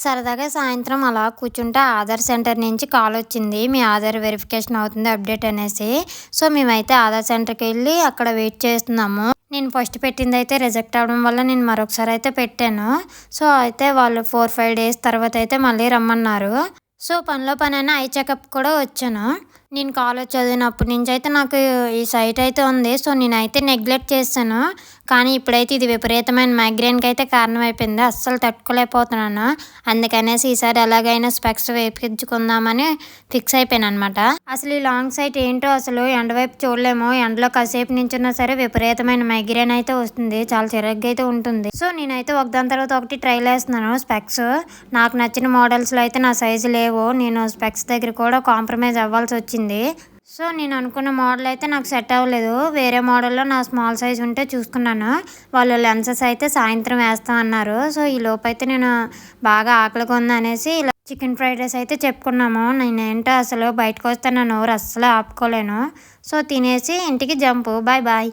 సరదాగా సాయంత్రం అలా కూర్చుంటే ఆధార్ సెంటర్ నుంచి కాల్ వచ్చింది. మీ ఆధార్ వెరిఫికేషన్ అవుతుంది అప్డేట్ అనేసి. సో, మేమైతే ఆధార్ సెంటర్‌కి వెళ్ళి అక్కడ వెయిట్ చేస్తున్నాము. నేను ఫస్ట్ పెట్టిందయితే రిజెక్ట్ అవ్వడం వల్ల నేను మరొకసారి అయితే పెట్టాను. సో, అయితే వాళ్ళు 4, 5 డేస్ తర్వాత అయితే మళ్ళీ రమ్మన్నారు. సో, పనిలో పనైనా ఐ చెకప్ కూడా వచ్చాను. నేను కాలేజ్ చదివినప్పటి నుంచయితే నాకు ఈ సైట్ అయితే ఉంది. సో, నేనైతే నెగ్లెక్ట్ చేశాను. కానీ ఇప్పుడైతే ఇది విపరీతమైన మైగ్రేన్‌కైతే కారణమైపోయింది. అస్సలు తట్టుకోలేకపోతున్నాను. అందుకనేసి ఈసారి ఎలాగైనా స్పెక్స్ వేపించుకుందామని ఫిక్స్ అయిపోయాననమాట. అసలు ఈ లాంగ్ సైట్ ఏంటో అసలు ఎండ వైపు చూడలేము. ఎండలో కాసేపు నించున్నా సరే విపరీతమైన మైగ్రేన్ అయితే వస్తుంది. చాలా చిరాకుగా అయితే ఉంటుంది. సో, నేనైతే ఒకదాని తర్వాత ఒకటి ట్రైల్ వేస్తున్నాను స్పెక్స్. నాకు నచ్చిన మోడల్స్‌లో అయితే నా సైజు లేవు. నేను స్పెక్స్ దగ్గర కూడా కాంప్రమైజ్ అవ్వాల్సి వచ్చింది. సో, నేను అనుకున్న మోడల్ అయితే నాకు సెట్ అవ్వలేదు. వేరే మోడల్‌లో నా స్మాల్ సైజ్ ఉంటే చూసుకున్నాను. వాళ్ళు లెన్సెస్ అయితే సాయంత్రం వేస్తాం అన్నారు. సో, ఈ లోపైతే నేను బాగా ఆకలిగా ఉందనేసి ఇలా చికెన్ ఫ్రైడ్ రైస్ అయితే చెప్పుకున్నాము. నేనేంటో అసలు బయటకు వస్తే నా నోరు అస్సలు ఆపుకోలేను. సో, తినేసి ఇంటికి జంపు. Bye bye.